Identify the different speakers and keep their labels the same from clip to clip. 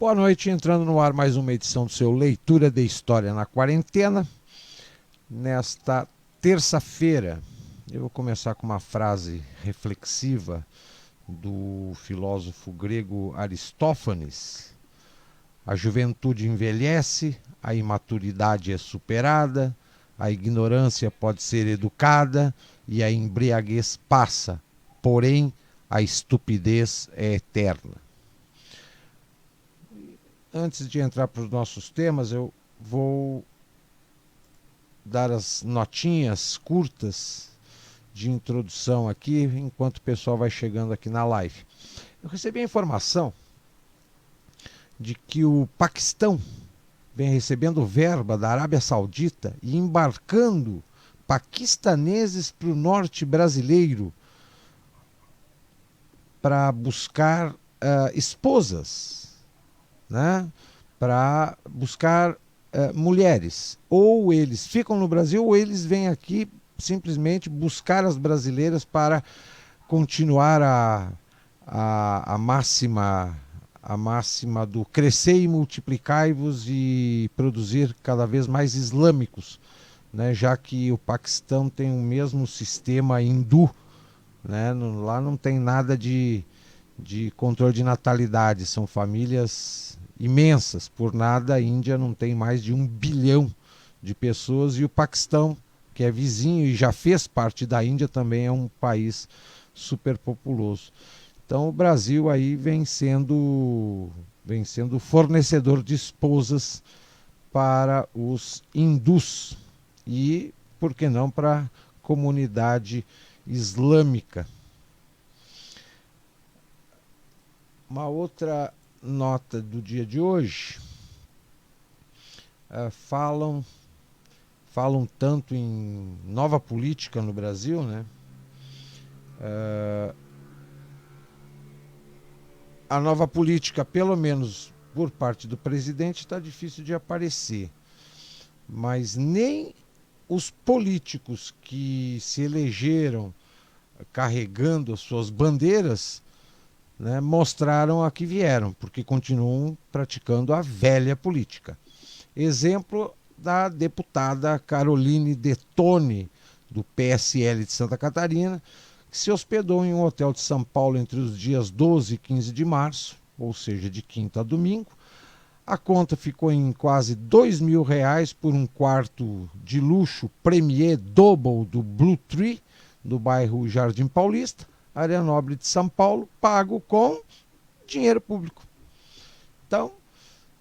Speaker 1: Boa noite, entrando no ar mais uma edição do seu Leitura de História na Quarentena. Nesta terça-feira, eu vou começar com uma frase reflexiva do filósofo grego Aristófanes. A juventude envelhece, a imaturidade é superada, a ignorância pode ser educada e a embriaguez passa, porém a estupidez é eterna. Antes de entrar para os nossos temas, eu vou dar as notinhas curtas de introdução aqui, enquanto o pessoal vai chegando aqui na live. Eu recebi a informação de que o Paquistão vem recebendo verba da Arábia Saudita e embarcando paquistaneses para o norte brasileiro para buscar esposas, né? Para buscar mulheres. Ou eles ficam no Brasil ou eles vêm aqui simplesmente buscar as brasileiras para continuar a máxima do crescer e multiplicai-vos e produzir cada vez mais islâmicos, né? Já que o Paquistão tem o mesmo sistema hindu, né? Lá não tem nada de controle de natalidade, são famílias imensas. Por nada a Índia não tem mais de 1 bilhão de pessoas e o Paquistão, que é vizinho e já fez parte da Índia, também é um país superpopuloso. Então o Brasil aí vem sendo fornecedor de esposas para os hindus e, por que não, para a comunidade islâmica. Uma outra nota do dia de hoje, falam tanto em nova política no Brasil, né? A nova política, pelo menos por parte do presidente, está difícil de aparecer. Mas nem os políticos que se elegeram carregando as suas bandeiras, né, mostraram a que vieram, porque continuam praticando a velha política. Exemplo da deputada Caroline Detone, do PSL de Santa Catarina, que se hospedou em um hotel de São Paulo entre os dias 12 e 15 de março, ou seja, de quinta a domingo. A conta ficou em quase R$ 2.000 por um quarto de luxo Premier Double do Blue Tree, do bairro Jardim Paulista, área nobre de São Paulo, pago com dinheiro público. Então,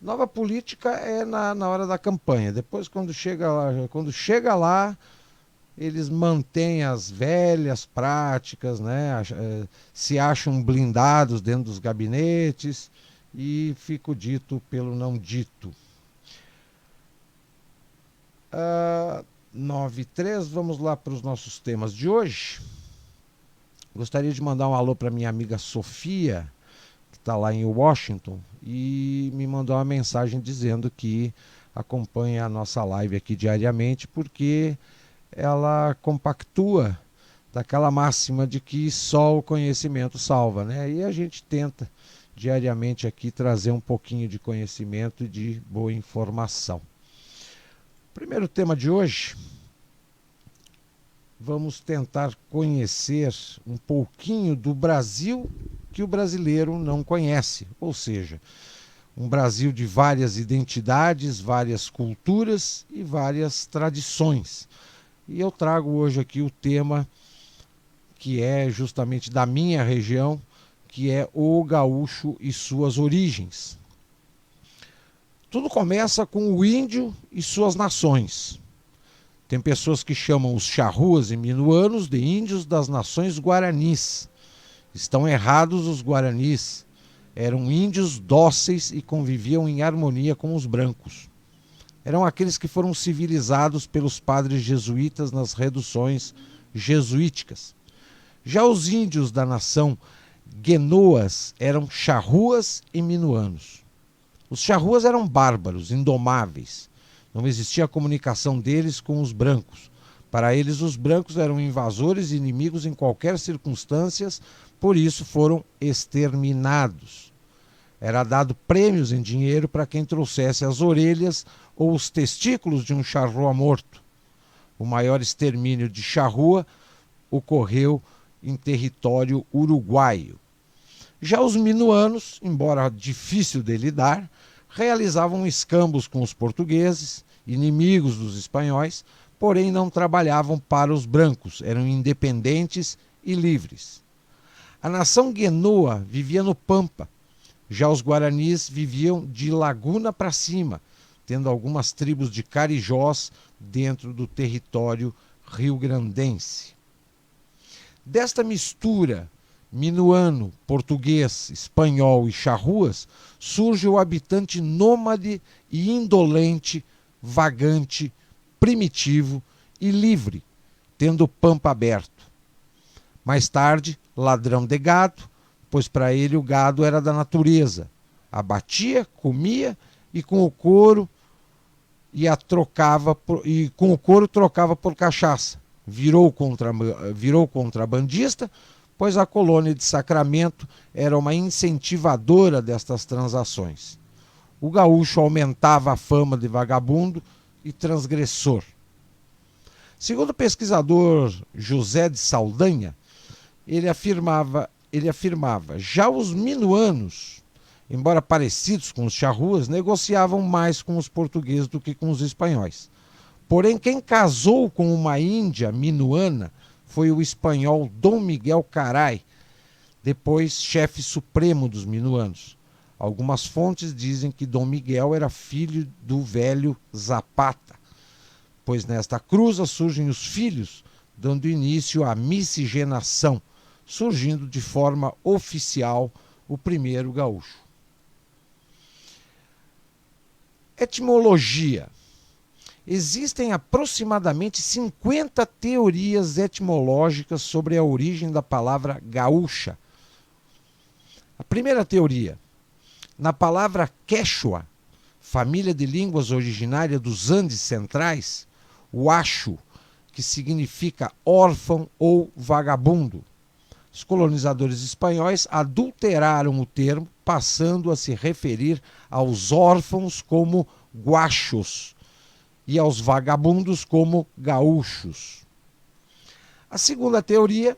Speaker 1: nova política é na hora da campanha. Depois, quando chega lá, eles mantêm as velhas práticas, né? Se acham blindados dentro dos gabinetes e fica o dito pelo não dito. 9h03, vamos lá para os nossos temas de hoje. Gostaria de mandar um alô para minha amiga Sofia, que está lá em Washington, e me mandou uma mensagem dizendo que acompanha a nossa live aqui diariamente, porque ela compactua daquela máxima de que só o conhecimento salva, né? E a gente tenta diariamente aqui trazer um pouquinho de conhecimento e de boa informação. Primeiro tema de hoje, vamos tentar conhecer um pouquinho do Brasil que o brasileiro não conhece, ou seja, um Brasil de várias identidades, várias culturas e várias tradições. E eu trago hoje aqui o tema que é justamente da minha região, que é o gaúcho e suas origens. Tudo começa com o índio e suas nações. Tem pessoas que chamam os charruas e minuanos de índios das nações guaranis. Estão errados os guaranis. Eram índios dóceis e conviviam em harmonia com os brancos. Eram aqueles que foram civilizados pelos padres jesuítas nas reduções jesuíticas. Já os índios da nação guenoas eram charruas e minuanos. Os charruas eram bárbaros, indomáveis. Não existia a comunicação deles com os brancos. Para eles, os brancos eram invasores e inimigos em qualquer circunstância, por isso foram exterminados. Era dado prêmios em dinheiro para quem trouxesse as orelhas ou os testículos de um charrua morto. O maior extermínio de charrua ocorreu em território uruguaio. Já os minuanos, embora difícil de lidar, realizavam escambos com os portugueses, inimigos dos espanhóis, porém não trabalhavam para os brancos, eram independentes e livres. A nação guenoa vivia no Pampa, já os guaranis viviam de Laguna para cima, tendo algumas tribos de carijós dentro do território rio-grandense. Desta mistura minuano, português, espanhol e charruas, surge o habitante nômade e indolente, vagante, primitivo e livre, tendo o pampa aberto. Mais tarde, ladrão de gado, pois para ele o gado era da natureza. Abatia, comia e com o couro trocava por cachaça. Virou contrabandista, pois a colônia de Sacramento era uma incentivadora destas transações. O gaúcho aumentava a fama de vagabundo e transgressor. Segundo o pesquisador José de Saldanha, ele afirmava, já os minuanos, embora parecidos com os charruas, negociavam mais com os portugueses do que com os espanhóis. Porém, quem casou com uma índia minuana foi o espanhol Dom Miguel Caray, depois chefe supremo dos minuanos. Algumas fontes dizem que Dom Miguel era filho do velho Zapata, pois nesta cruza surgem os filhos, dando início à miscigenação, surgindo de forma oficial o primeiro gaúcho. Etimologia. Existem aproximadamente 50 teorias etimológicas sobre a origem da palavra gaúcha. A primeira teoria: na palavra quechua, família de línguas originária dos Andes centrais, o acho, que significa órfão ou vagabundo. Os colonizadores espanhóis adulteraram o termo, passando a se referir aos órfãos como guachos e aos vagabundos como gaúchos. A segunda teoria,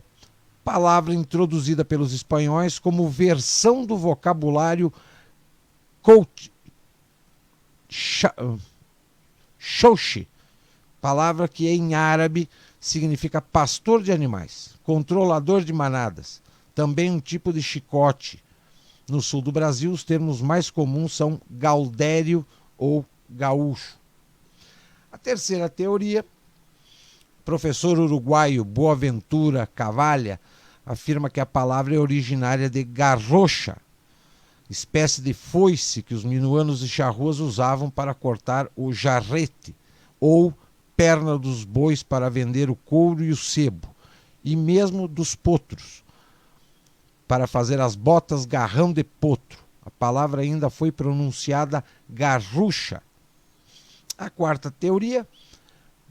Speaker 1: palavra introduzida pelos espanhóis como versão do vocabulário Xoxi, palavra que em árabe significa pastor de animais, controlador de manadas, também um tipo de chicote. No sul do Brasil, os termos mais comuns são gaudério ou gaúcho. A terceira teoria, o professor uruguaio Boaventura Cavalha afirma que a palavra é originária de garrocha, espécie de foice que os minuanos e charruas usavam para cortar o jarrete, ou perna dos bois para vender o couro e o sebo, e mesmo dos potros, para fazer as botas garrão de potro. A palavra ainda foi pronunciada garrucha. A quarta teoria,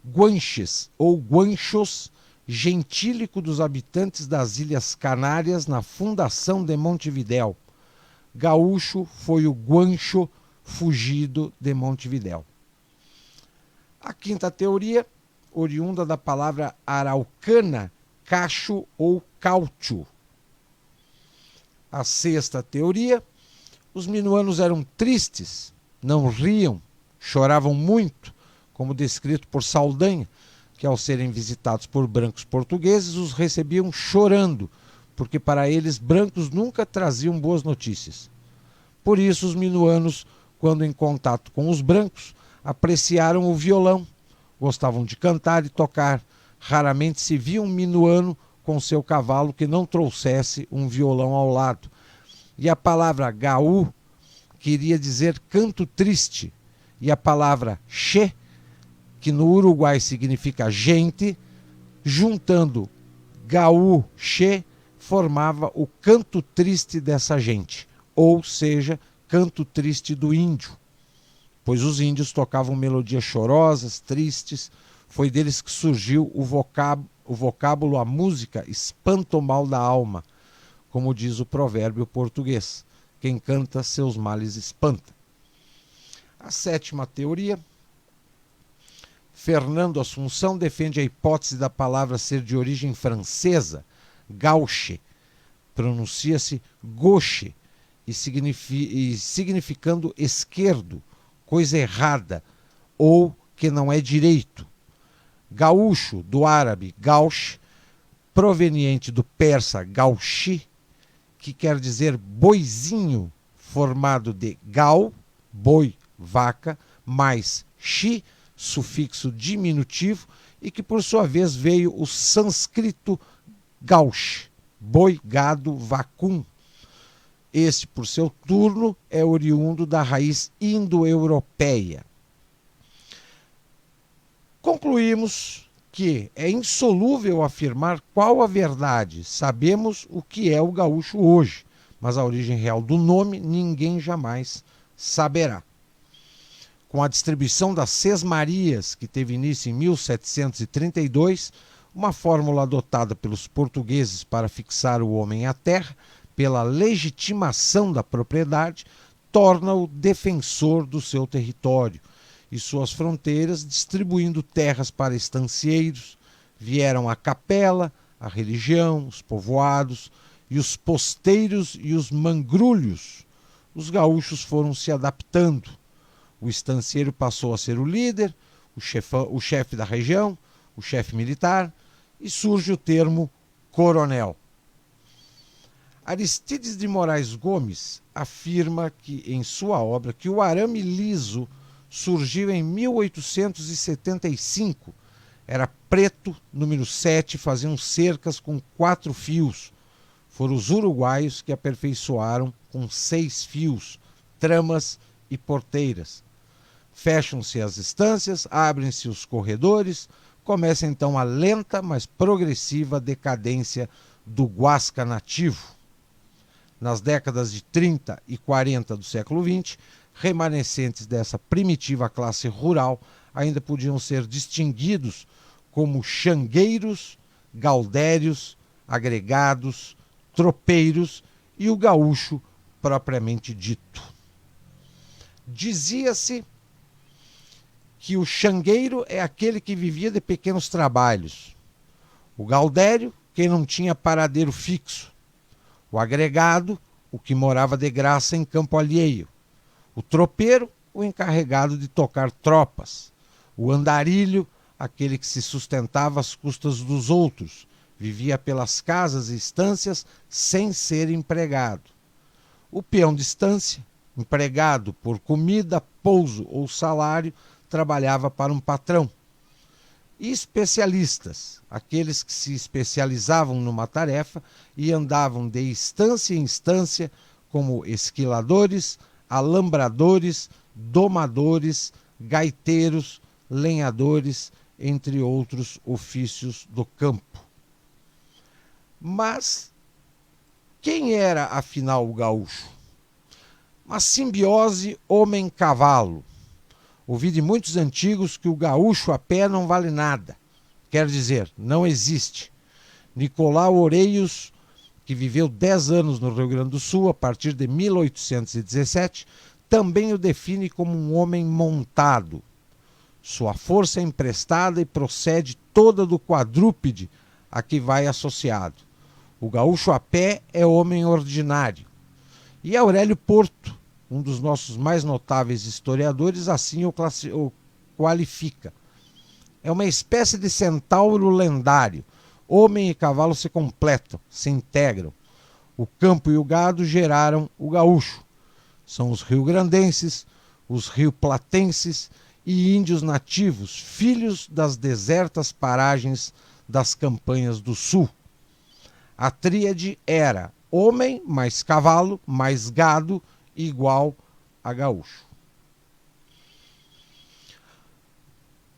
Speaker 1: guanches ou guanchos, gentílico dos habitantes das Ilhas Canárias na fundação de Montevidéu. Gaúcho foi o guancho fugido de Montevidéu. A quinta teoria, oriunda da palavra araucana, cacho ou caucho. A sexta teoria, os minuanos eram tristes, não riam, choravam muito, como descrito por Saldanha, que ao serem visitados por brancos portugueses, os recebiam chorando, porque para eles brancos nunca traziam boas notícias. Por isso os minuanos, quando em contato com os brancos, apreciaram o violão, gostavam de cantar e tocar. Raramente se via um minuano com seu cavalo que não trouxesse um violão ao lado. E a palavra gaú queria dizer canto triste, e a palavra che, que no Uruguai significa gente, juntando gaú, che, formava o canto triste dessa gente, ou seja, canto triste do índio, pois os índios tocavam melodias chorosas, tristes. Foi deles que surgiu o vocábulo, a música espanta o mal da alma, como diz o provérbio português, quem canta seus males espanta. A sétima teoria, Fernando Assunção defende a hipótese da palavra ser de origem francesa, gauche, pronuncia-se gauche, e significando esquerdo, coisa errada, ou que não é direito. Gaúcho, do árabe gauche, proveniente do persa gauchi, que quer dizer boizinho, formado de gal, boi, vaca, mais chi, sufixo diminutivo, e que por sua vez veio o sânscrito gauche, boi, gado, vacum. Este, por seu turno, é oriundo da raiz indo-europeia. Concluímos que é insolúvel afirmar qual a verdade. Sabemos o que é o gaúcho hoje, mas a origem real do nome ninguém jamais saberá. Com a distribuição das sesmarias, que teve início em 1732, uma fórmula adotada pelos portugueses para fixar o homem à terra, pela legitimação da propriedade, torna-o defensor do seu território e suas fronteiras, distribuindo terras para estancieiros. Vieram a capela, a religião, os povoados e os posteiros e os mangrulhos. Os gaúchos foram se adaptando. O estancieiro passou a ser o líder, o chefe da região, o chefe militar, e surge o termo coronel. Aristides de Moraes Gomes afirma que, em sua obra, que o arame liso surgiu em 1875. Era preto, número 7, faziam cercas com 4 fios. Foram os uruguaios que aperfeiçoaram com 6 fios, tramas e porteiras. Fecham-se as estâncias, abrem-se os corredores, começa então a lenta, mas progressiva decadência do guasca nativo. Nas décadas de 30 e 40 do século XX, remanescentes dessa primitiva classe rural ainda podiam ser distinguidos como xangueiros, gaudérios, agregados, tropeiros e o gaúcho propriamente dito. Dizia-se que o xangueiro é aquele que vivia de pequenos trabalhos, o gaudério, quem não tinha paradeiro fixo, o agregado, o que morava de graça em campo alheio, o tropeiro, o encarregado de tocar tropas, o andarilho, aquele que se sustentava às custas dos outros, vivia pelas casas e estâncias sem ser empregado, o peão de estância, empregado por comida, pouso ou salário, trabalhava para um patrão. E especialistas, aqueles que se especializavam numa tarefa e andavam de instância em instância como esquiladores, alambradores, domadores, gaiteiros, lenhadores, entre outros ofícios do campo. Mas quem era afinal o gaúcho? Uma simbiose homem-cavalo. Ouvi de muitos antigos que o gaúcho a pé não vale nada. Quer dizer, não existe. Nicolau Oreios, que viveu 10 anos no Rio Grande do Sul a partir de 1817, também o define como um homem montado. Sua força é emprestada e procede toda do quadrúpede a que vai associado. O gaúcho a pé é homem ordinário. E Aurélio Porto, um dos nossos mais notáveis historiadores, assim o qualifica. É uma espécie de centauro lendário. Homem e cavalo se completam, se integram. O campo e o gado geraram o gaúcho. São os rio-grandenses, os rio-platenses e índios nativos, filhos das desertas paragens das campanhas do sul. A tríade era homem mais cavalo mais gado igual a gaúcho.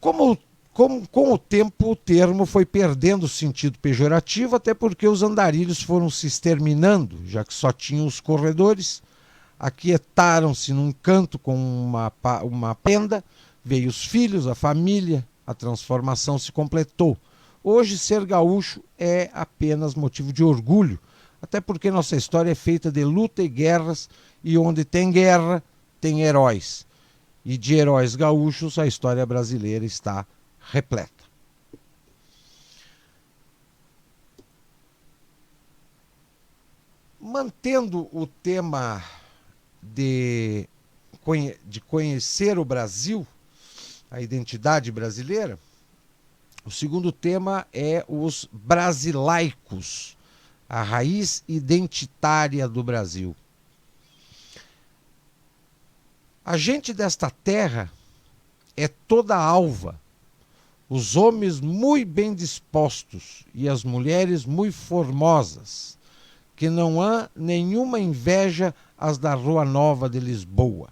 Speaker 1: Com o tempo, o termo foi perdendo sentido pejorativo, até porque os andarilhos foram se exterminando, já que só tinham os corredores, aquietaram-se num canto com uma penda, veio os filhos, a família, a transformação se completou. Hoje, ser gaúcho é apenas motivo de orgulho, Até porque nossa história é feita de luta e guerras, e onde tem guerra, tem heróis. E de heróis gaúchos, a história brasileira está repleta. Mantendo o tema de conhecer o Brasil, a identidade brasileira, o segundo tema é os brasilaicos, a raiz identitária do Brasil. A gente desta terra é toda alva, os homens muito bem dispostos e as mulheres muito formosas, que não há nenhuma inveja às da Rua Nova de Lisboa.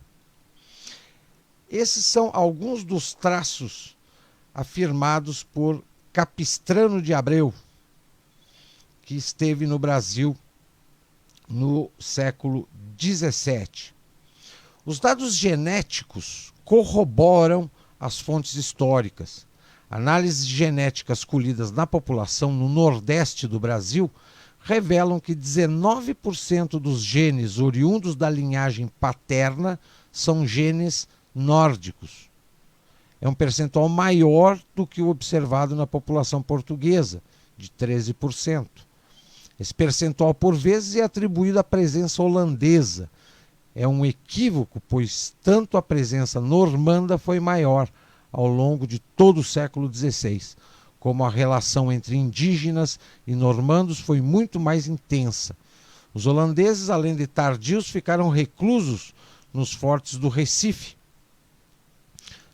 Speaker 1: Esses são alguns dos traços afirmados por Capistrano de Abreu, que esteve no Brasil no século XVII. Os dados genéticos corroboram as fontes históricas. Análises genéticas colhidas na população no Nordeste do Brasil revelam que 19% dos genes oriundos da linhagem paterna são genes nórdicos. É um percentual maior do que o observado na população portuguesa, de 13%. Esse percentual, por vezes, é atribuído à presença holandesa. É um equívoco, pois tanto a presença normanda foi maior ao longo de todo o século XVI, como a relação entre indígenas e normandos foi muito mais intensa. Os holandeses, além de tardios, ficaram reclusos nos fortes do Recife,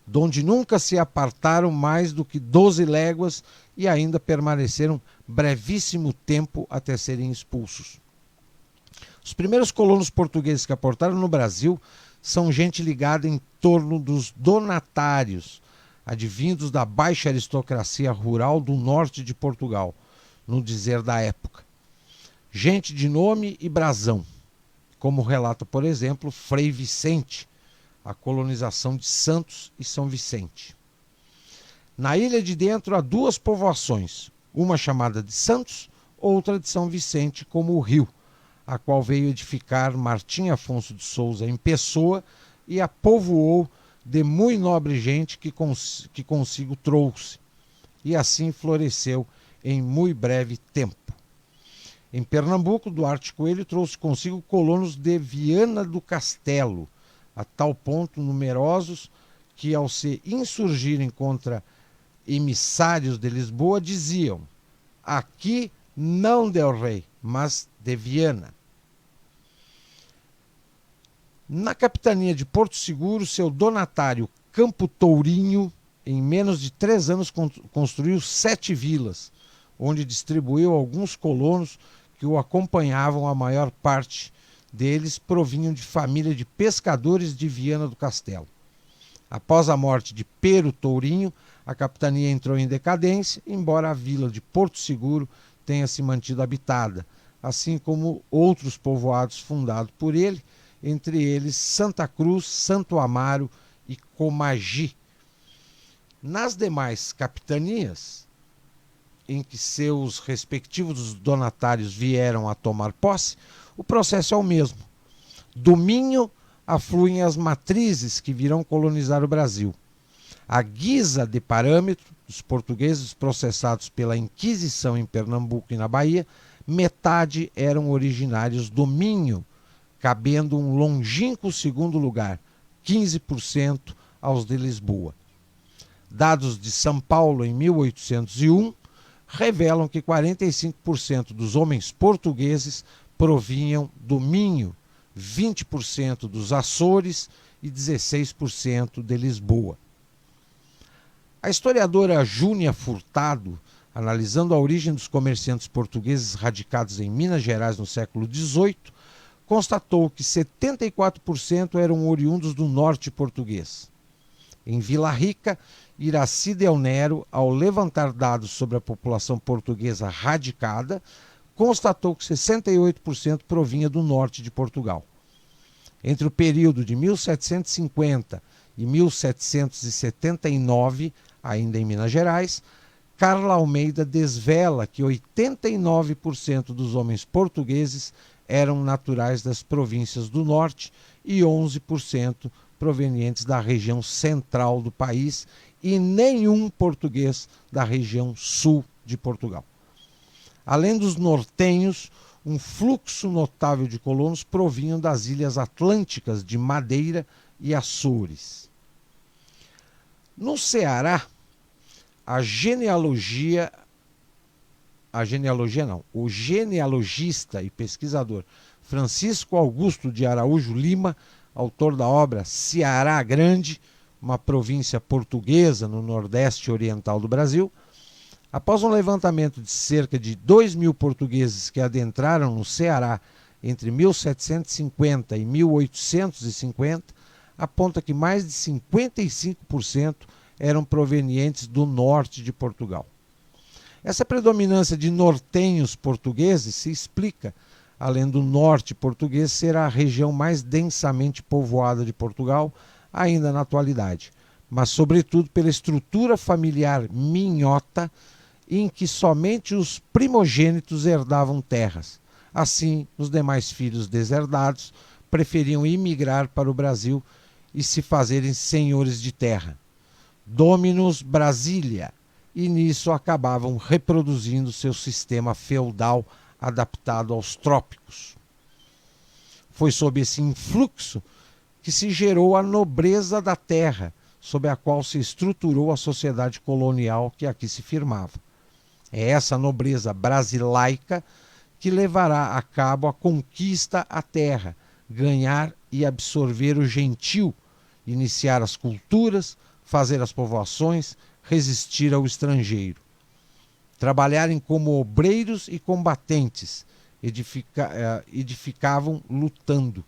Speaker 1: donde nunca se apartaram mais do que 12 léguas e ainda permaneceram brevíssimo tempo até serem expulsos. Os primeiros colonos portugueses que aportaram no Brasil são gente ligada em torno dos donatários, advindos da baixa aristocracia rural do norte de Portugal, no dizer da época. Gente de nome e brasão, como relata, por exemplo, Frei Vicente, a colonização de Santos e São Vicente. Na Ilha de Dentro há duas povoações, uma chamada de Santos, outra de São Vicente, como o Rio, a qual veio edificar Martim Afonso de Souza em Pessoa e a povoou de muito nobre gente que consigo trouxe, e assim floresceu em muito breve tempo. Em Pernambuco, Duarte Coelho trouxe consigo colonos de Viana do Castelo, a tal ponto numerosos que, ao se insurgirem contra emissários de Lisboa, diziam: aqui não del rei, mas de Viana. Na capitania de Porto Seguro, seu donatário Campo Tourinho, em menos de 3 anos, construiu 7 vilas, onde distribuiu alguns colonos que o acompanhavam. A maior parte deles provinham de família de pescadores de Viana do Castelo. Após a morte de Pero Tourinho, a capitania entrou em decadência, embora a vila de Porto Seguro tenha se mantido habitada, assim como outros povoados fundados por ele, entre eles Santa Cruz, Santo Amaro e Comagi. Nas demais capitanias, em que seus respectivos donatários vieram a tomar posse, o processo é o mesmo. Do Minho afluem as matrizes que virão colonizar o Brasil. À guisa de parâmetro, os portugueses processados pela Inquisição em Pernambuco e na Bahia, metade eram originários do Minho, cabendo um longínquo segundo lugar, 15% aos de Lisboa. Dados de São Paulo em 1801 revelam que 45% dos homens portugueses provinham do Minho, 20% dos Açores e 16% de Lisboa. A historiadora Júnia Furtado, analisando a origem dos comerciantes portugueses radicados em Minas Gerais no século XVIII, constatou que 74% eram oriundos do norte português. Em Vila Rica, Iraci Del Nero, ao levantar dados sobre a população portuguesa radicada, constatou que 68% provinha do norte de Portugal. Entre o período de 1750 e 1779, ainda em Minas Gerais, Carla Almeida desvela que 89% dos homens portugueses eram naturais das províncias do norte e 11% provenientes da região central do país e nenhum português da região sul de Portugal. Além dos nortenhos, um fluxo notável de colonos provinham das ilhas atlânticas de Madeira e Açores. No Ceará, o genealogista e pesquisador Francisco Augusto de Araújo Lima, autor da obra Ceará Grande, uma província portuguesa no nordeste oriental do Brasil, após um levantamento de cerca de 2.000 portugueses que adentraram no Ceará entre 1750 e 1850, aponta que mais de 55% eram provenientes do norte de Portugal. Essa predominância de nortenhos portugueses se explica, além do norte português ser a região mais densamente povoada de Portugal, ainda na atualidade, mas sobretudo pela estrutura familiar minhota, em que somente os primogênitos herdavam terras. Assim, os demais filhos deserdados preferiam imigrar para o Brasil e se fazerem senhores de terra. Dominus Brasilia, e nisso acabavam reproduzindo seu sistema feudal adaptado aos trópicos. Foi sob esse influxo que se gerou a nobreza da terra, sob a qual se estruturou a sociedade colonial que aqui se firmava. É essa nobreza brasilaica que levará a cabo a conquista à terra, ganhar e absorver o gentil, iniciar as culturas, fazer as povoações, resistir ao estrangeiro. Trabalharem como obreiros e combatentes, edificavam lutando.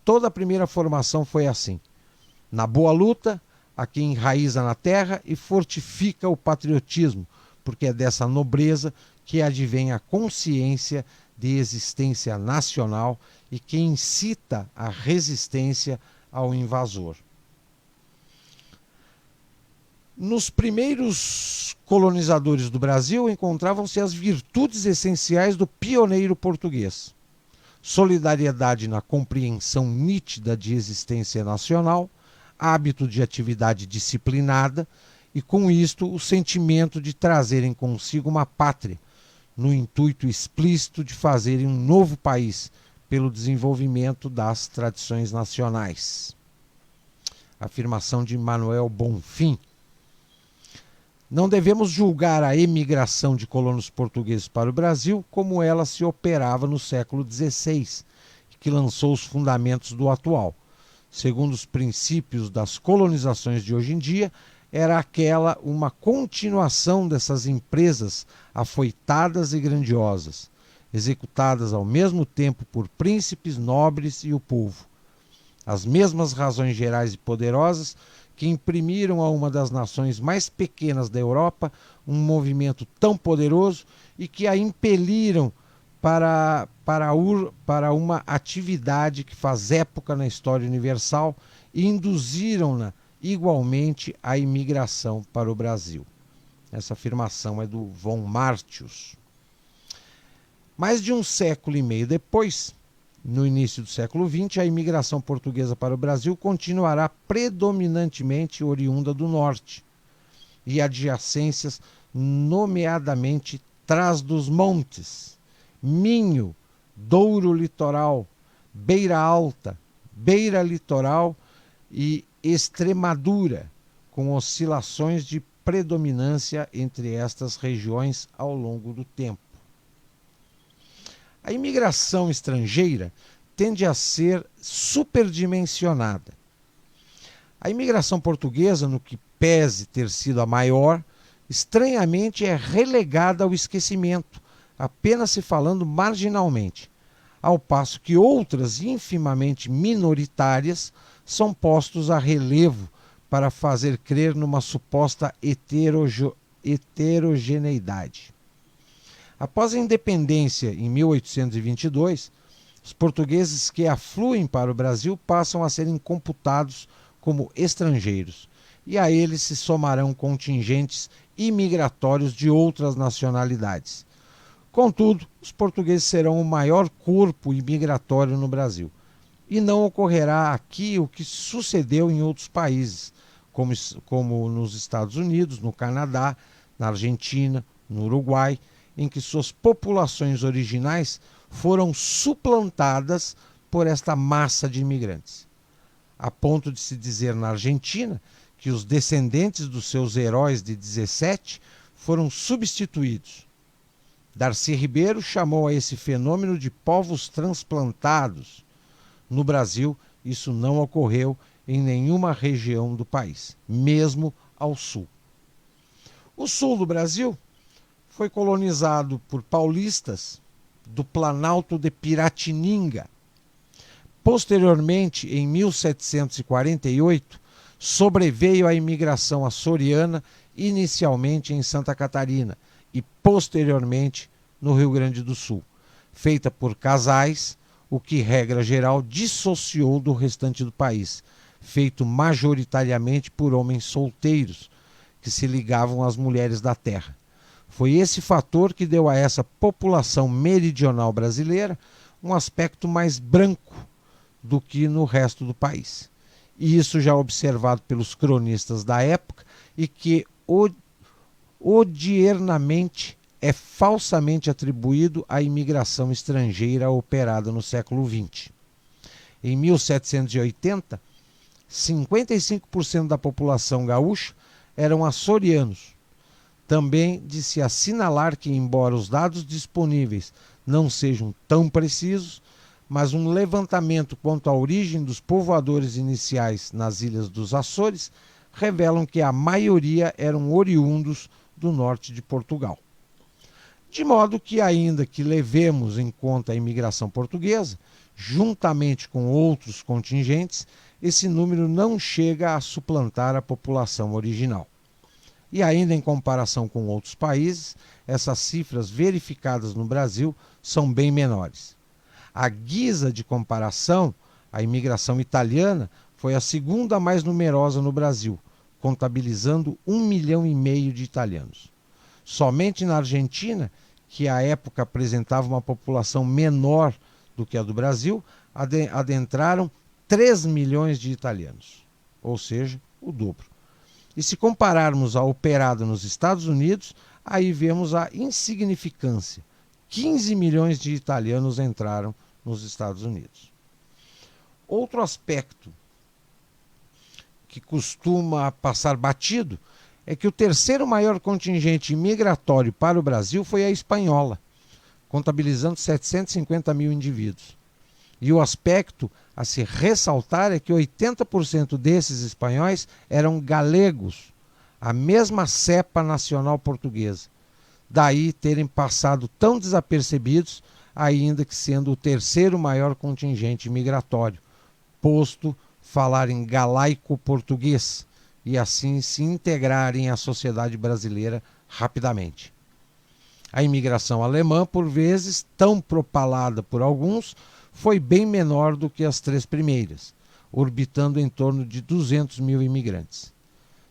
Speaker 1: Toda a primeira formação foi assim. Na boa luta, a quem enraiza na terra e fortifica o patriotismo, porque é dessa nobreza que advém a consciência de existência nacional e que incita a resistência ao invasor. Nos primeiros colonizadores do Brasil encontravam-se as virtudes essenciais do pioneiro português: solidariedade na compreensão nítida de existência nacional, hábito de atividade disciplinada e, com isto, o sentimento de trazerem consigo uma pátria, no intuito explícito de fazerem um novo país pelo desenvolvimento das tradições nacionais. Afirmação de Manuel Bonfim. Não devemos julgar a emigração de colonos portugueses para o Brasil como ela se operava no século XVI, que lançou os fundamentos do atual. Segundo os princípios das colonizações de hoje em dia, era aquela uma continuação dessas empresas afoitadas e grandiosas, executadas ao mesmo tempo por príncipes, nobres e o povo. As mesmas razões gerais e poderosas que imprimiram a uma das nações mais pequenas da Europa um movimento tão poderoso e que a impeliram para uma atividade que faz época na história universal e induziram-na igualmente à imigração para o Brasil. Essa afirmação é do von Martius. Mais de um século e meio depois, no início do século XX, a imigração portuguesa para o Brasil continuará predominantemente oriunda do norte e adjacências, nomeadamente Trás dos Montes, Minho, Douro Litoral, Beira Alta, Beira Litoral e Extremadura, com oscilações de predominância entre estas regiões ao longo do tempo. A imigração estrangeira tende a ser superdimensionada. A imigração portuguesa, no que pese ter sido a maior, estranhamente é relegada ao esquecimento, apenas se falando marginalmente, ao passo que outras infimamente minoritárias são postos a relevo para fazer crer numa suposta heterogeneidade. Após a independência, em 1822, os portugueses que afluem para o Brasil passam a serem computados como estrangeiros. e a eles se somarão contingentes imigratórios de outras nacionalidades. Contudo, os portugueses serão o maior corpo imigratório no Brasil. E não ocorrerá aqui o que sucedeu em outros países, como nos Estados Unidos, no Canadá, na Argentina, no Uruguai, em que suas populações originais foram suplantadas por esta massa de imigrantes. A ponto de se dizer na Argentina que os descendentes dos seus heróis de 17 foram substituídos. Darcy Ribeiro chamou a esse fenômeno de povos transplantados. No Brasil, isso não ocorreu em nenhuma região do país, mesmo ao sul. O sul do Brasil foi colonizado por paulistas do Planalto de Piratininga. Posteriormente, em 1748, sobreveio a imigração açoriana, inicialmente em Santa Catarina e posteriormente no Rio Grande do Sul, feita por casais, o que, regra geral, dissociou do restante do país, feito majoritariamente por homens solteiros, que se ligavam às mulheres da terra. Foi esse fator que deu a essa população meridional brasileira um aspecto mais branco do que no resto do país. E isso já observado pelos cronistas da época e que odiernamente é falsamente atribuído à imigração estrangeira operada no século XX. Em 1780, 55% da população gaúcha eram açorianos. Também de se assinalar que, embora os dados disponíveis não sejam tão precisos, mas um levantamento quanto à origem dos povoadores iniciais nas ilhas dos Açores revelam que a maioria eram oriundos do norte de Portugal. De modo que, ainda que levemos em conta a imigração portuguesa, juntamente com outros contingentes, esse número não chega a suplantar a população original. E ainda em comparação com outros países, essas cifras verificadas no Brasil são bem menores. À guisa de comparação, a imigração italiana foi a segunda mais numerosa no Brasil, contabilizando 1,5 milhão de italianos. Somente na Argentina, que à época apresentava uma população menor do que a do Brasil, adentraram 3 milhões de italianos, ou seja, o dobro. E se compararmos a operada nos Estados Unidos, aí vemos a insignificância. 15 milhões de italianos entraram nos Estados Unidos. Outro aspecto que costuma passar batido é que o terceiro maior contingente migratório para o Brasil foi a espanhola, contabilizando 750 mil indivíduos. E o aspecto a se ressaltar é que 80% desses espanhóis eram galegos, a mesma cepa nacional portuguesa. Daí terem passado tão desapercebidos, ainda que sendo o terceiro maior contingente migratório, posto falar em galaico-português e assim se integrarem à sociedade brasileira rapidamente. A imigração alemã, por vezes, tão propalada por alguns, foi bem menor do que as três primeiras, orbitando em torno de 200 mil imigrantes.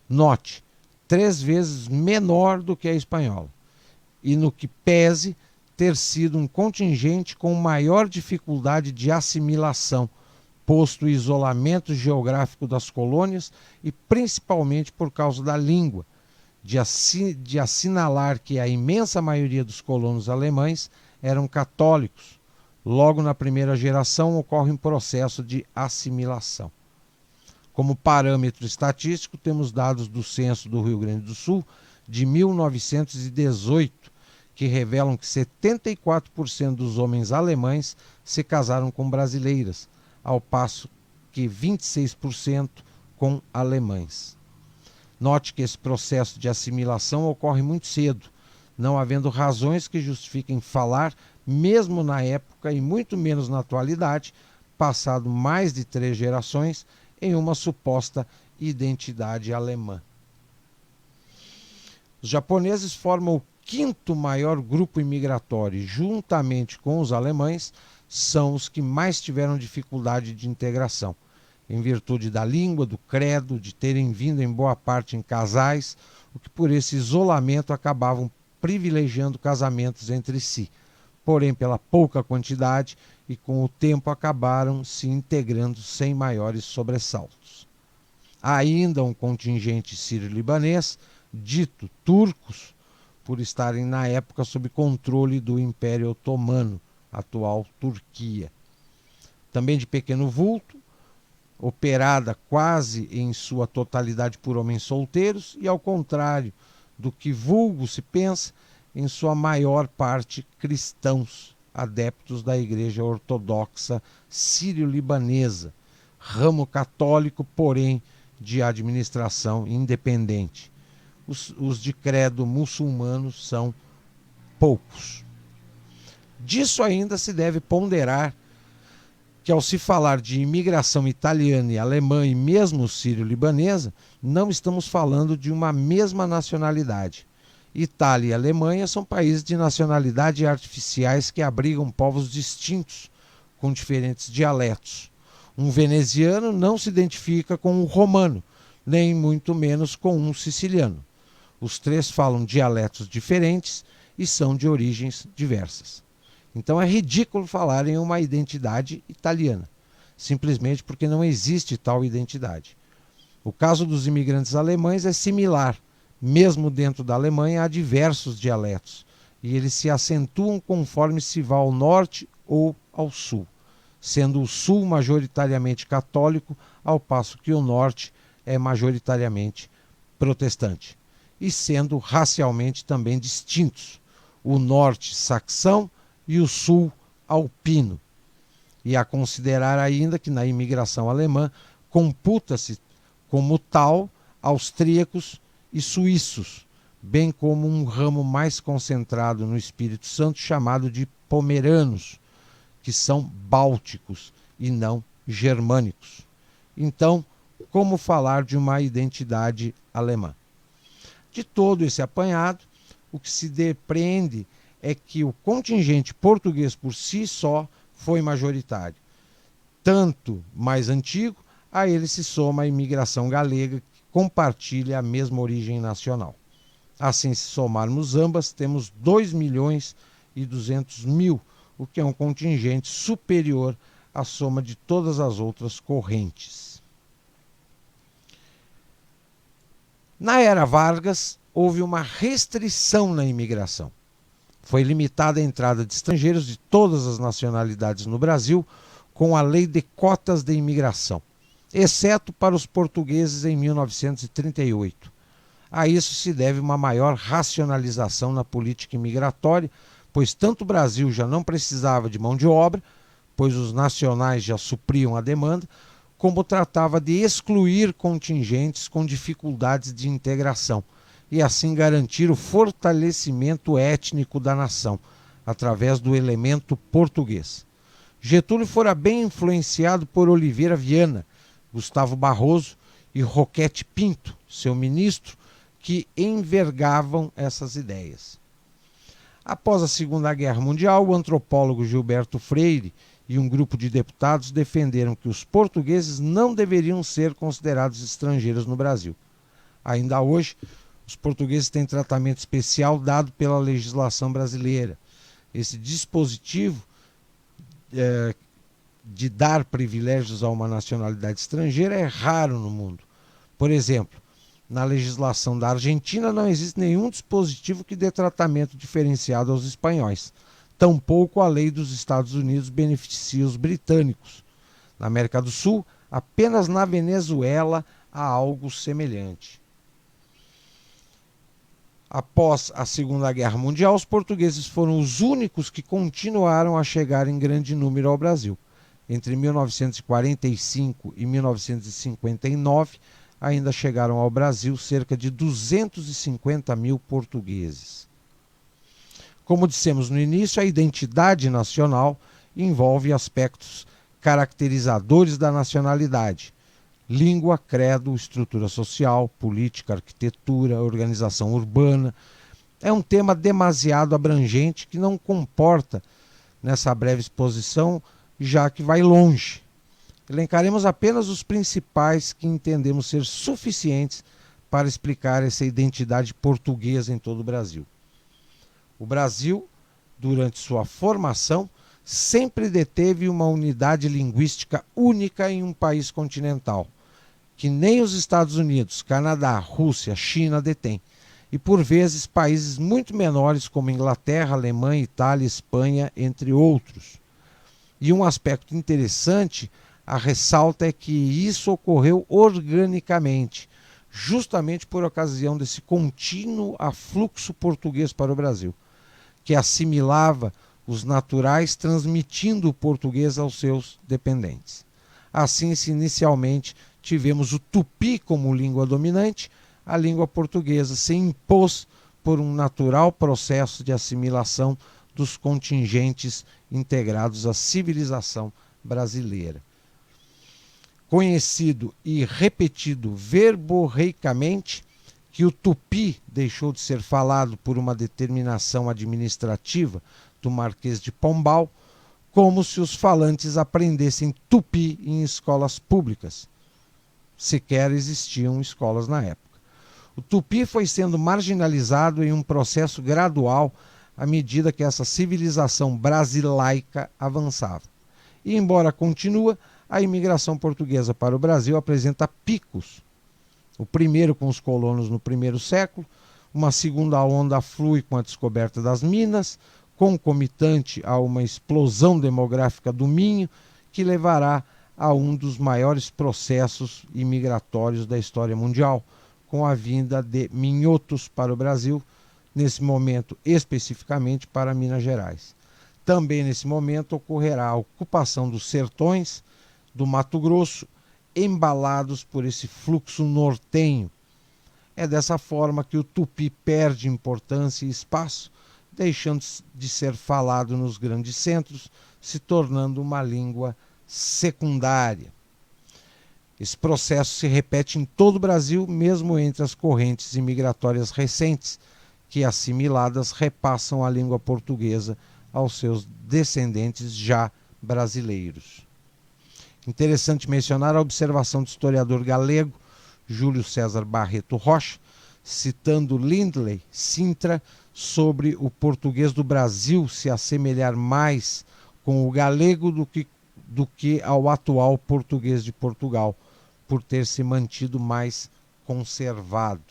Speaker 1: Note, 3 vezes menor do que a espanhola, e no que pese ter sido um contingente com maior dificuldade de assimilação, posto o isolamento geográfico das colônias e principalmente por causa da língua, de assinalar que a imensa maioria dos colonos alemães eram católicos. Logo na primeira geração ocorre um processo de assimilação. Como parâmetro estatístico, temos dados do Censo do Rio Grande do Sul de 1918, que revelam que 74% dos homens alemães se casaram com brasileiras, ao passo que 26% com alemães. Note que esse processo de assimilação ocorre muito cedo, não havendo razões que justifiquem falar, mesmo na época e muito menos na atualidade, passado mais de 3 gerações, em uma suposta identidade alemã. Os japoneses formam o 5º maior grupo imigratório e, juntamente com os alemães, são os que mais tiveram dificuldade de integração. em virtude da língua, do credo, de terem vindo em boa parte em casais, o que por esse isolamento acabavam privilegiando casamentos entre si. Porém, pela pouca quantidade e com o tempo acabaram se integrando sem maiores sobressaltos. Há ainda um contingente sírio-libanês, dito turcos, por estarem na época sob controle do Império Otomano, atual Turquia. Também de pequeno vulto, operada quase em sua totalidade por homens solteiros e, ao contrário do que vulgo se pensa, em sua maior parte cristãos, adeptos da Igreja Ortodoxa Sírio-Libanesa, ramo católico, porém de administração independente. Os de credo muçulmano são poucos. Disso ainda se deve ponderar que, ao se falar de imigração italiana e alemã e mesmo sírio-libanesa, não estamos falando de uma mesma nacionalidade. Itália e Alemanha são países de nacionalidade artificiais que abrigam povos distintos, com diferentes dialetos. Um veneziano não se identifica com um romano, nem muito menos com um siciliano. Os três falam dialetos diferentes e são de origens diversas. Então é ridículo falar em uma identidade italiana, simplesmente porque não existe tal identidade. O caso dos imigrantes alemães é similar. Mesmo dentro da Alemanha há diversos dialetos, e eles se acentuam conforme se vá ao norte ou ao sul, sendo o sul majoritariamente católico, ao passo que o norte é majoritariamente protestante, e sendo racialmente também distintos, o norte saxão e o sul alpino. E a considerar ainda que na imigração alemã computa-se como tal austríacos e suíços, bem como um ramo mais concentrado no Espírito Santo chamado de pomeranos, que são bálticos e não germânicos. Então, como falar de uma identidade alemã? De todo esse apanhado, o que se depreende é que o contingente português por si só foi majoritário. Tanto mais antigo, a ele se soma a imigração galega, que compartilha a mesma origem nacional. Assim, se somarmos ambas, temos 2.200.000, o que é um contingente superior à soma de todas as outras correntes. Na era Vargas, houve uma restrição na imigração. Foi limitada a entrada de estrangeiros de todas as nacionalidades no Brasil com a Lei de Cotas de Imigração, exceto para os portugueses em 1938. A isso se deve uma maior racionalização na política imigratória, pois tanto o Brasil já não precisava de mão de obra, pois os nacionais já supriam a demanda, como tratava de excluir contingentes com dificuldades de integração e assim garantir o fortalecimento étnico da nação, através do elemento português. Getúlio fora bem influenciado por Oliveira Viana, Gustavo Barroso e Roquete Pinto, seu ministro, que envergavam essas ideias. Após a Segunda Guerra Mundial, o antropólogo Gilberto Freire e um grupo de deputados defenderam que os portugueses não deveriam ser considerados estrangeiros no Brasil. Ainda hoje, os portugueses têm tratamento especial dado pela legislação brasileira. Esse dispositivo de dar privilégios a uma nacionalidade estrangeira é raro no mundo. Por exemplo, na legislação da Argentina não existe nenhum dispositivo que dê tratamento diferenciado aos espanhóis. Tampouco a lei dos Estados Unidos beneficia os britânicos. Na América do Sul, apenas na Venezuela há algo semelhante. Após a Segunda Guerra Mundial, os portugueses foram os únicos que continuaram a chegar em grande número ao Brasil. Entre 1945 e 1959, ainda chegaram ao Brasil cerca de 250.000 portugueses. Como dissemos no início, a identidade nacional envolve aspectos caracterizadores da nacionalidade: língua, credo, estrutura social, política, arquitetura, organização urbana. É um tema demasiado abrangente que não comporta nessa breve exposição, já que vai longe. Elencaremos apenas os principais que entendemos ser suficientes para explicar essa identidade portuguesa em todo o Brasil. O Brasil, durante sua formação, sempre deteve uma unidade linguística única em um país continental, que nem os Estados Unidos, Canadá, Rússia, China detêm, e por vezes países muito menores como Inglaterra, Alemanha, Itália, Espanha, entre outros. E um aspecto interessante a ressalta é que isso ocorreu organicamente, justamente por ocasião desse contínuo afluxo português para o Brasil, que assimilava os naturais, transmitindo o português aos seus dependentes. Assim, se inicialmente tivemos o tupi como língua dominante, a língua portuguesa se impôs por um natural processo de assimilação dos contingentes integrados à civilização brasileira. Conhecido e repetido verborreicamente que o tupi deixou de ser falado por uma determinação administrativa do Marquês de Pombal, como se os falantes aprendessem tupi em escolas públicas. Sequer existiam escolas na época. O tupi foi sendo marginalizado em um processo gradual à medida que essa civilização brasilaica avançava. E, embora continua, a imigração portuguesa para o Brasil apresenta picos. O primeiro com os colonos no primeiro século, uma segunda onda flui com a descoberta das minas, concomitante a uma explosão demográfica do Minho, que levará a um dos maiores processos imigratórios da história mundial, com a vinda de minhotos para o Brasil, nesse momento especificamente para Minas Gerais. Também nesse momento ocorrerá a ocupação dos sertões do Mato Grosso, embalados por esse fluxo nortenho. É dessa forma que o tupi perde importância e espaço, deixando de ser falado nos grandes centros, se tornando uma língua secundária. Esse processo se repete em todo o Brasil, mesmo entre as correntes imigratórias recentes, que assimiladas repassam a língua portuguesa aos seus descendentes já brasileiros. Interessante mencionar a observação do historiador galego Júlio César Barreto Rocha, citando Lindley Sintra, sobre o português do Brasil se assemelhar mais com o galego do que ao atual português de Portugal, por ter se mantido mais conservado.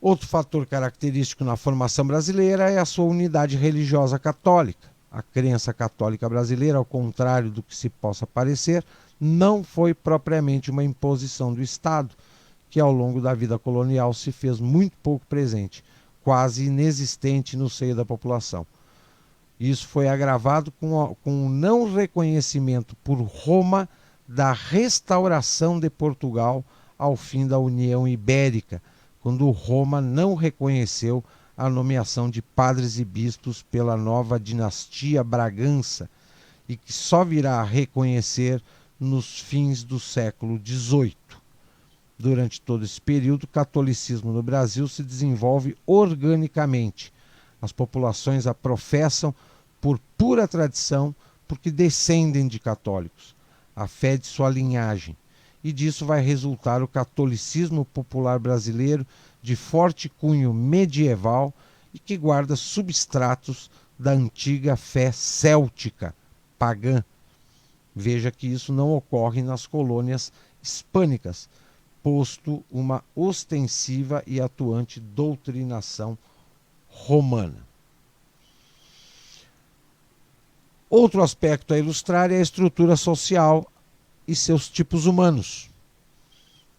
Speaker 1: Outro fator característico na formação brasileira é a sua unidade religiosa católica. A crença católica brasileira, ao contrário do que se possa parecer, não foi propriamente uma imposição do Estado, que ao longo da vida colonial se fez muito pouco presente, quase inexistente no seio da população. Isso foi agravado com o não reconhecimento por Roma da restauração de Portugal ao fim da União Ibérica, quando Roma não reconheceu a nomeação de padres e bispos pela nova dinastia Bragança e que só virá a reconhecer nos fins do século XVIII. Durante todo esse período, o catolicismo no Brasil se desenvolve organicamente. As populações a professam por pura tradição, porque descendem de católicos, a fé de sua linhagem. E disso vai resultar o catolicismo popular brasileiro de forte cunho medieval e que guarda substratos da antiga fé céltica, pagã. Veja que isso não ocorre nas colônias hispânicas, posto uma ostensiva e atuante doutrinação romana. Outro aspecto a ilustrar é a estrutura social e seus tipos humanos.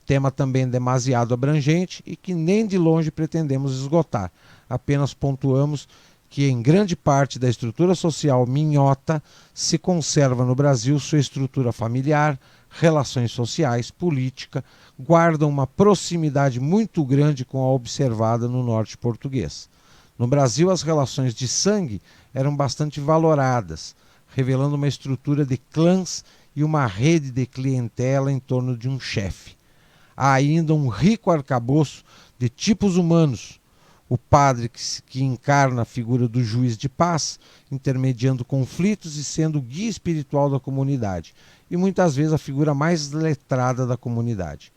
Speaker 1: Tema também demasiado abrangente e que nem de longe pretendemos esgotar. Apenas pontuamos que em grande parte da estrutura social minhota se conserva no Brasil sua estrutura familiar, relações sociais, política, guardam uma proximidade muito grande com a observada no norte português. No Brasil, as relações de sangue eram bastante valoradas, revelando uma estrutura de clãs e uma rede de clientela em torno de um chefe. Há ainda um rico arcabouço de tipos humanos, o padre que encarna a figura do juiz de paz, intermediando conflitos e sendo o guia espiritual da comunidade, e muitas vezes a figura mais letrada da comunidade.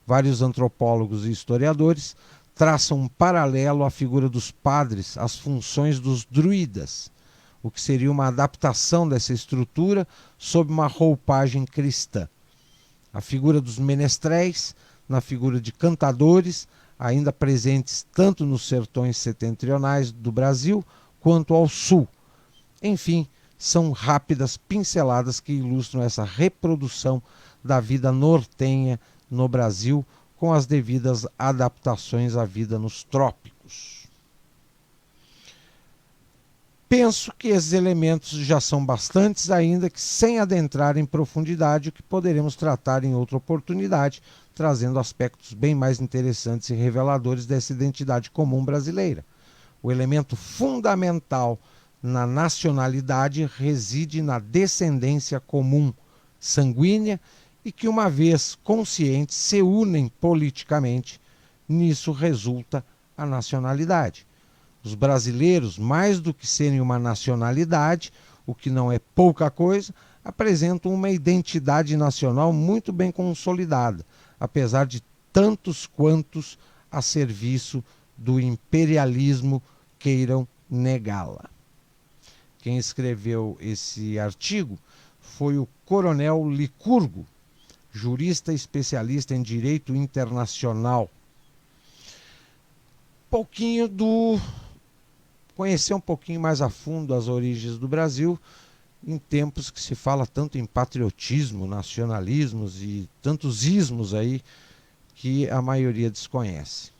Speaker 1: Vários antropólogos e historiadores traçam um paralelo à figura dos padres às funções dos druidas, o que seria uma adaptação dessa estrutura sob uma roupagem cristã. A figura dos menestréis, na figura de cantadores, ainda presentes tanto nos sertões setentrionais do Brasil quanto ao sul. Enfim, são rápidas pinceladas que ilustram essa reprodução da vida nortenha no Brasil, com as devidas adaptações à vida nos trópicos. Penso que esses elementos já são bastantes, ainda que sem adentrar em profundidade, o que poderemos tratar em outra oportunidade, trazendo aspectos bem mais interessantes e reveladores dessa identidade comum brasileira. O elemento fundamental na nacionalidade reside na descendência comum, sanguínea, e que, uma vez conscientes, se unem politicamente. Nisso resulta a nacionalidade. Os brasileiros, mais do que serem uma nacionalidade, o que não é pouca coisa, apresentam uma identidade nacional muito bem consolidada, apesar de tantos quantos a serviço do imperialismo queiram negá-la. Quem escreveu esse artigo foi o Coronel Licurgo, jurista especialista em direito internacional. Conhecer um pouquinho mais a fundo as origens do Brasil, em tempos que se fala tanto em patriotismo, nacionalismos e tantos ismos aí que a maioria desconhece.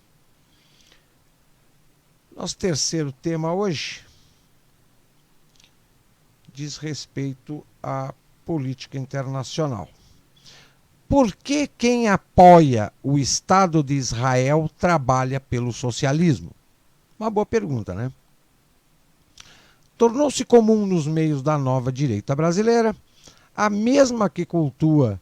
Speaker 1: Nosso terceiro tema hoje diz respeito à política internacional. Por que quem apoia o Estado de Israel trabalha pelo socialismo? Uma boa pergunta, né? Tornou-se comum nos meios da nova direita brasileira, a mesma que cultua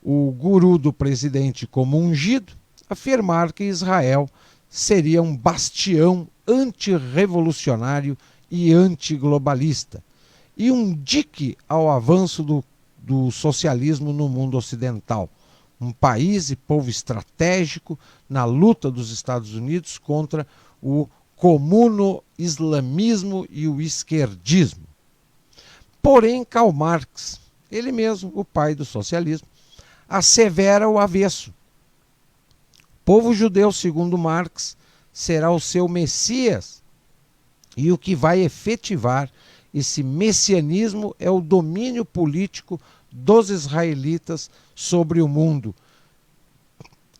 Speaker 1: o guru do presidente como ungido, afirmar que Israel seria um bastião antirrevolucionário e antiglobalista, e um dique ao avanço do socialismo no mundo ocidental, um país e povo estratégico na luta dos Estados Unidos contra o comuno-islamismo e o esquerdismo. Porém, Karl Marx, ele mesmo, o pai do socialismo, assevera o avesso. O povo judeu, segundo Marx, será o seu Messias, e o que vai efetivar esse messianismo é o domínio político dos israelitas sobre o mundo,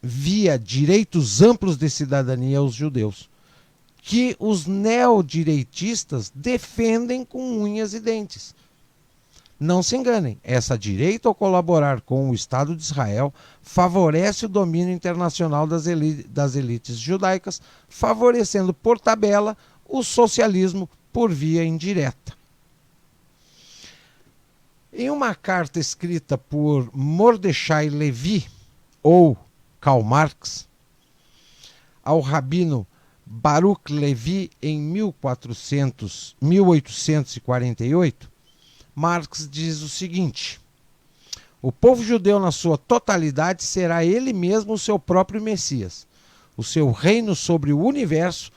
Speaker 1: via direitos amplos de cidadania aos judeus, que os neodireitistas defendem com unhas e dentes. Não se enganem, essa direita, ao colaborar com o Estado de Israel, favorece o domínio internacional das elites judaicas, favorecendo por tabela o socialismo por via indireta. Em uma carta escrita por Mordechai Levi, ou Karl Marx, ao rabino Baruch Levi em 1848, Marx diz o seguinte: o povo judeu na sua totalidade será ele mesmo o seu próprio Messias. O seu reino sobre o universo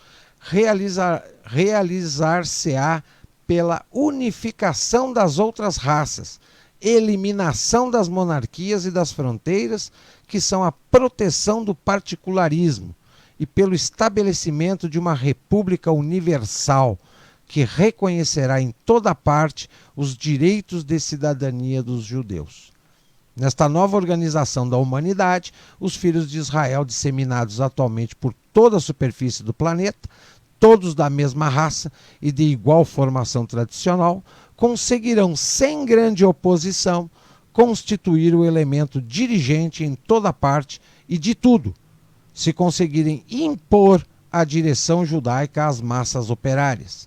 Speaker 1: realizar-se-á pela unificação das outras raças, eliminação das monarquias e das fronteiras, que são a proteção do particularismo, e pelo estabelecimento de uma república universal, que reconhecerá em toda parte os direitos de cidadania dos judeus. Nesta nova organização da humanidade, os filhos de Israel, disseminados atualmente por toda a superfície do planeta, todos da mesma raça e de igual formação tradicional, conseguirão, sem grande oposição, constituir o elemento dirigente em toda parte e de tudo, se conseguirem impor a direção judaica às massas operárias.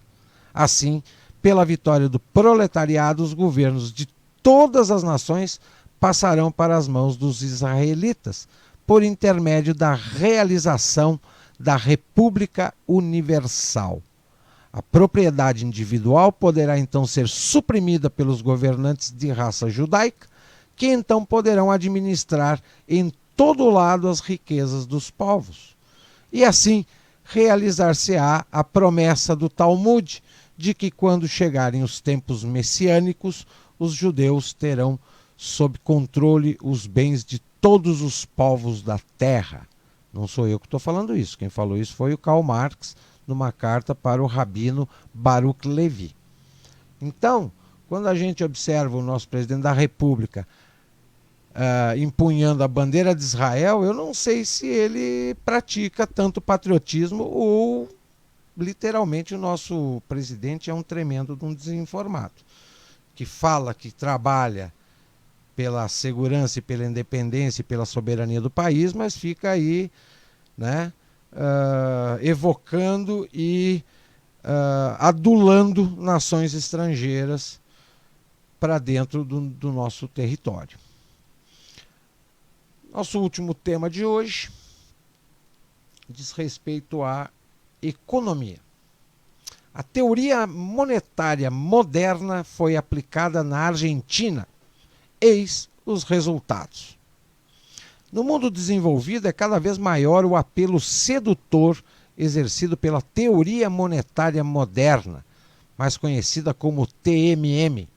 Speaker 1: Assim, pela vitória do proletariado, os governos de todas as nações passarão para as mãos dos israelitas, por intermédio da realização da República Universal. A propriedade individual poderá então ser suprimida pelos governantes de raça judaica, que então poderão administrar em todo lado as riquezas dos povos. E assim realizar-se-á a promessa do Talmud de que quando chegarem os tempos messiânicos, os judeus terão sob controle os bens de todos os povos da terra. Não sou eu que estou falando isso. Quem falou isso foi o Karl Marx, numa carta para o rabino Baruch Levi. Então, quando a gente observa o nosso presidente da República empunhando a bandeira de Israel, eu não sei se ele pratica tanto patriotismo ou literalmente o nosso presidente é um tremendo de um desinformado, que fala que trabalha pela segurança e pela independência e pela soberania do país, mas fica aí, né, evocando e adulando nações estrangeiras para dentro do nosso território. Nosso último tema de hoje diz respeito à economia. A teoria monetária moderna foi aplicada na Argentina. Eis os resultados. No mundo desenvolvido é cada vez maior o apelo sedutor exercido pela teoria monetária moderna, mais conhecida como TMM.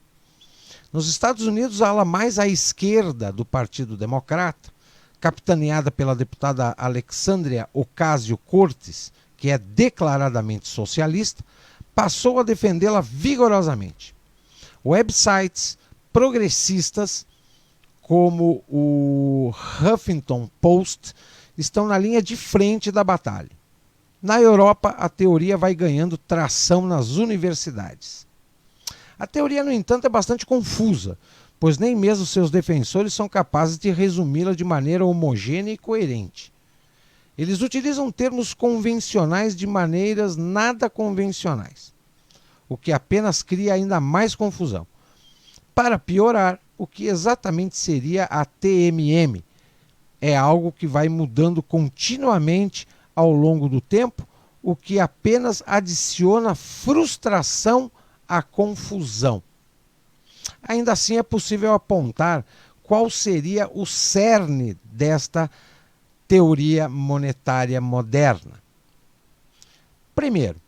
Speaker 1: Nos Estados Unidos, a ala mais à esquerda do Partido Democrata, capitaneada pela deputada Alexandria Ocasio-Cortez, que é declaradamente socialista, passou a defendê-la vigorosamente. Websites progressistas, como o Huffington Post, estão na linha de frente da batalha. Na Europa, a teoria vai ganhando tração nas universidades. A teoria, no entanto, é bastante confusa, pois nem mesmo seus defensores são capazes de resumi-la de maneira homogênea e coerente. Eles utilizam termos convencionais de maneiras nada convencionais, o que apenas cria ainda mais confusão. Para piorar, o que exatamente seria a TMM? É algo que vai mudando continuamente ao longo do tempo, o que apenas adiciona frustração à confusão. Ainda assim, é possível apontar qual seria o cerne desta teoria monetária moderna. Primeiro,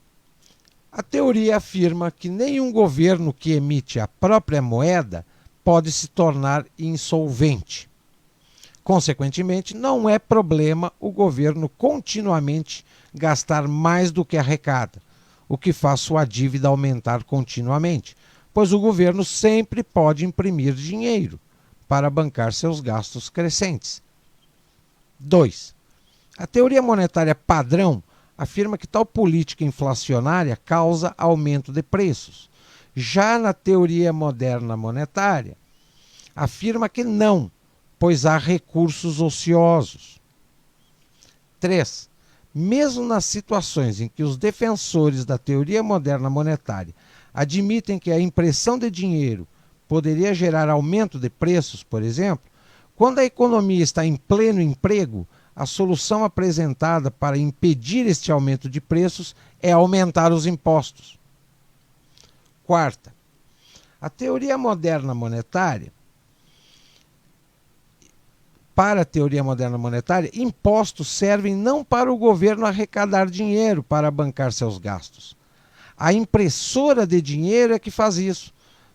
Speaker 1: a teoria afirma que nenhum governo que emite a própria moeda pode se tornar insolvente. Consequentemente, não é problema o governo continuamente gastar mais do que arrecada, o que faz sua dívida aumentar continuamente, pois o governo sempre pode imprimir dinheiro para bancar seus gastos crescentes. 2. A teoria monetária padrão afirma que tal política inflacionária causa aumento de preços. Já na teoria moderna monetária, afirma que não, pois há recursos ociosos. 3. Mesmo nas situações em que os defensores da teoria moderna monetária admitem que a impressão de dinheiro poderia gerar aumento de preços, por exemplo, quando a economia está em pleno emprego, a solução apresentada para impedir este aumento de preços é aumentar os impostos. 4. A teoria moderna monetária, para a teoria moderna monetária, impostos servem não para o governo arrecadar dinheiro para bancar seus gastos. A impressora de dinheiro é que faz isso,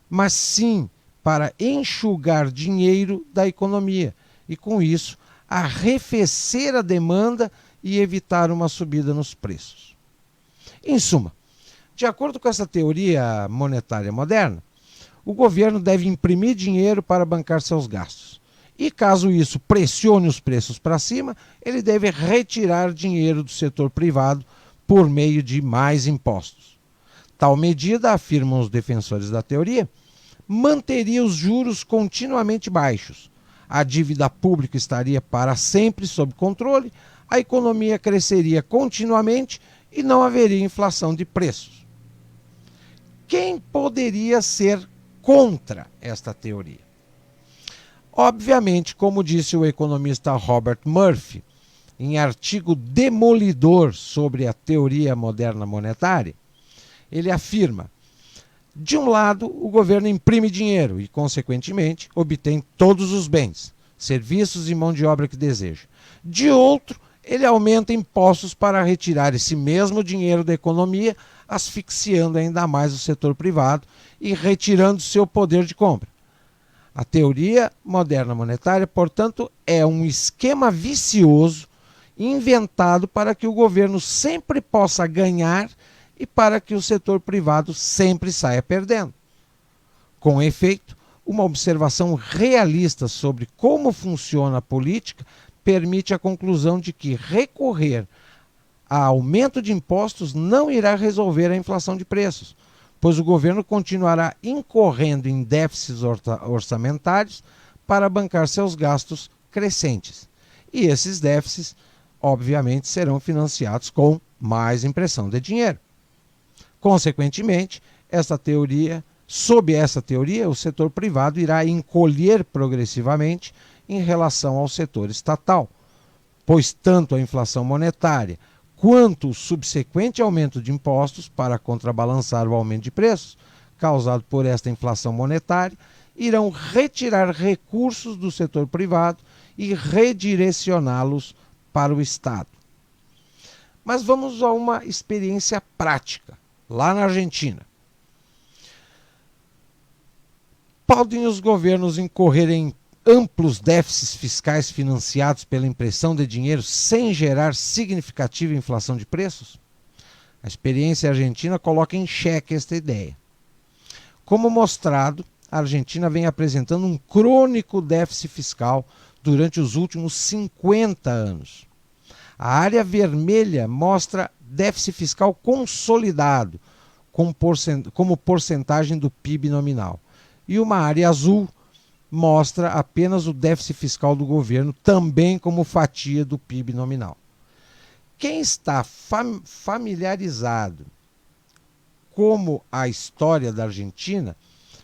Speaker 1: mas sim para enxugar dinheiro da economia e, com isso, arrefecer a demanda e evitar uma subida nos preços. Em suma, de acordo com essa teoria monetária moderna, o governo deve imprimir dinheiro para bancar seus gastos. E caso isso pressione os preços para cima, ele deve retirar dinheiro do setor privado por meio de mais impostos. Tal medida, afirmam os defensores da teoria, manteria os juros continuamente baixos, a dívida pública estaria para sempre sob controle, a economia cresceria continuamente e não haveria inflação de preços. Quem poderia ser contra esta teoria? Obviamente, como disse o economista Robert Murphy, em artigo demolidor sobre a teoria moderna monetária, ele afirma: de um lado, o governo imprime dinheiro e, consequentemente, obtém todos os bens, serviços e mão de obra que deseja. De outro, ele aumenta impostos para retirar esse mesmo dinheiro da economia, asfixiando ainda mais o setor privado e retirando seu poder de compra. A teoria moderna monetária, portanto, é um esquema vicioso inventado para que o governo sempre possa ganhar e para que o setor privado sempre saia perdendo. Com efeito, uma observação realista sobre como funciona a política permite a conclusão de que recorrer a aumento de impostos não irá resolver a inflação de preços, pois o governo continuará incorrendo em déficits orçamentários para bancar seus gastos crescentes. E esses déficits, obviamente, serão financiados com mais impressão de dinheiro. Consequentemente, sob essa teoria, o setor privado irá encolher progressivamente em relação ao setor estatal, pois tanto a inflação monetária quanto o subsequente aumento de impostos para contrabalançar o aumento de preços causado por esta inflação monetária irão retirar recursos do setor privado e redirecioná-los para o Estado. Mas vamos a uma experiência prática, lá na Argentina. Podem os governos incorrer em amplos déficits fiscais financiados pela impressão de dinheiro sem gerar significativa inflação de preços? A experiência argentina coloca em xeque esta ideia. Como mostrado, a Argentina vem apresentando um crônico déficit fiscal durante os últimos 50 anos. A área vermelha mostra déficit fiscal consolidado como porcentagem do PIB nominal. E uma área azul mostra apenas o déficit fiscal do governo, também como fatia do PIB nominal. Quem está familiarizado com a história da Argentina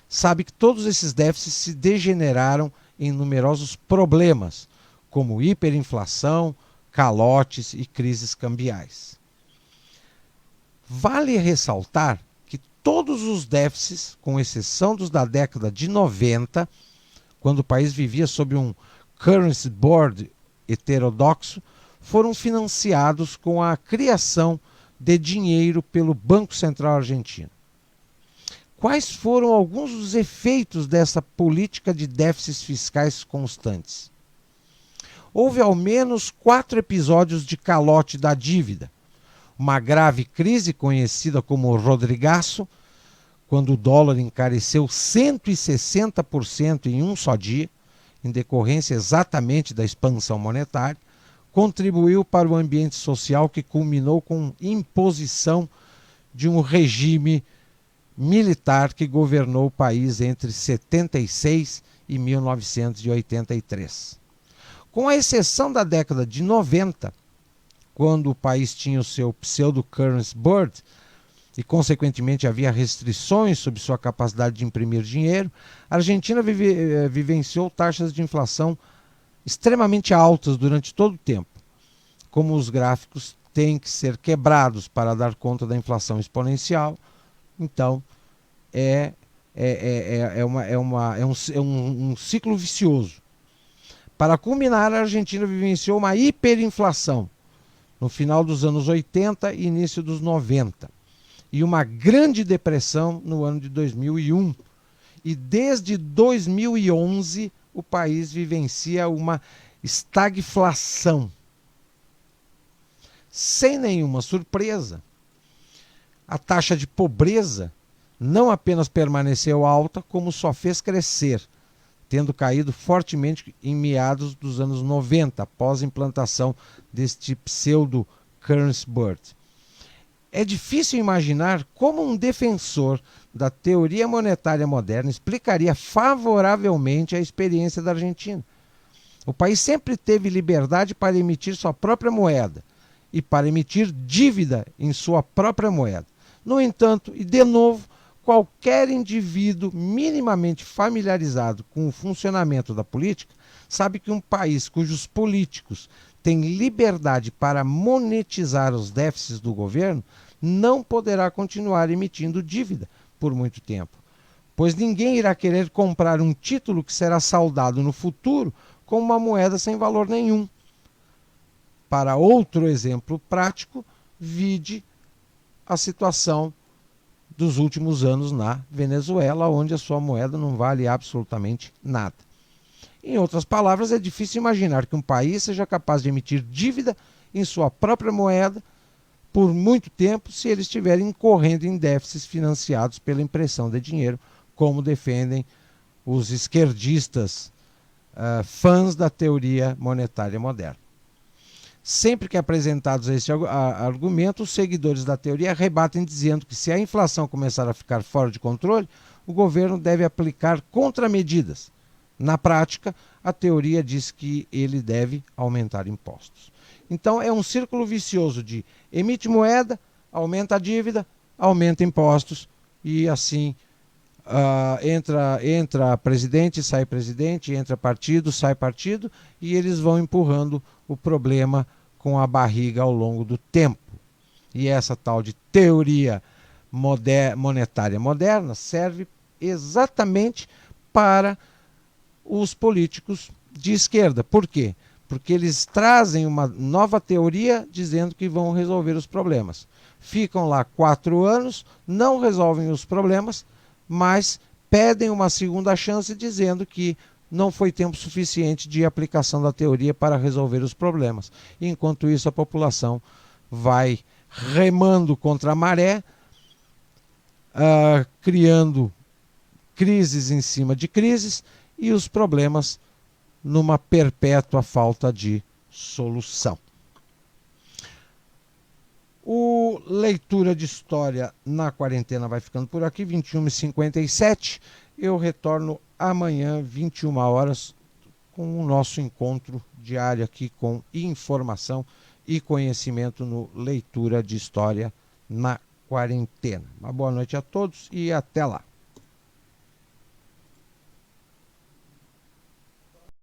Speaker 1: sabe que todos esses déficits se degeneraram em numerosos problemas, como hiperinflação, calotes e crises cambiais. Vale ressaltar que todos os déficits, com exceção dos da década de 90, quando o país vivia sob um currency board heterodoxo, foram financiados com a criação de dinheiro pelo Banco Central Argentino. Quais foram alguns dos efeitos dessa política de déficits fiscais constantes? Houve ao menos 4 episódios de calote da dívida. Uma grave crise conhecida como Rodrigaço, quando o dólar encareceu 160% em um só dia, em decorrência exatamente da expansão monetária, contribuiu para o ambiente social que culminou com imposição de um regime militar que governou o país entre 76 e 1983. Com a exceção da década de 90, quando o país tinha o seu pseudo-currency board e, consequentemente, havia restrições sobre sua capacidade de imprimir dinheiro, a Argentina vivenciou taxas de inflação extremamente altas durante todo o tempo. Como os gráficos têm que ser quebrados para dar conta da inflação exponencial, então é um ciclo vicioso. Para culminar, a Argentina vivenciou uma hiperinflação no final dos anos 80 e início dos 90, e uma grande depressão no ano de 2001. E desde 2011 o país vivencia uma estagflação. Sem nenhuma surpresa, a taxa de pobreza não apenas permaneceu alta, como só fez crescer, tendo caído fortemente em meados dos anos 90, após a implantação deste pseudo-currency board. É difícil imaginar como um defensor da teoria monetária moderna explicaria favoravelmente a experiência da Argentina. O país sempre teve liberdade para emitir sua própria moeda e para emitir dívida em sua própria moeda. No entanto, e de novo, qualquer indivíduo minimamente familiarizado com o funcionamento da política sabe que um país cujos políticos tem liberdade para monetizar os déficits do governo, não poderá continuar emitindo dívida por muito tempo, pois ninguém irá querer comprar um título que será saldado no futuro com uma moeda sem valor nenhum. Para outro exemplo prático, vide a situação dos últimos anos na Venezuela, onde a sua moeda não vale absolutamente nada. Em outras palavras, é difícil imaginar que um país seja capaz de emitir dívida em sua própria moeda por muito tempo se eles estiverem incorrendo em déficits financiados pela impressão de dinheiro, como defendem os esquerdistas fãs da teoria monetária moderna. Sempre que apresentados este argumento, os seguidores da teoria rebatem dizendo que se a inflação começar a ficar fora de controle, o governo deve aplicar contramedidas. Na prática, a teoria diz que ele deve aumentar impostos. Então é um círculo vicioso de emite moeda, aumenta a dívida, aumenta impostos e assim entra presidente, entra partido, sai partido e eles vão empurrando o problema com a barriga ao longo do tempo. E essa tal de teoria monetária moderna serve exatamente para os políticos de esquerda. Por quê? Porque eles trazem uma nova teoria dizendo que vão resolver os problemas. Ficam lá 4 anos, não resolvem os problemas, mas pedem uma segunda chance dizendo que não foi tempo suficiente de aplicação da teoria para resolver os problemas. Enquanto isso, a população vai remando contra a maré, criando crises em cima de crises e os problemas numa perpétua falta de solução. O Leitura de História na Quarentena vai ficando por aqui, 21h57. Eu retorno amanhã, 21 horas, com o nosso encontro diário aqui com informação e conhecimento no Leitura de História na Quarentena. Uma boa noite a todos e até lá.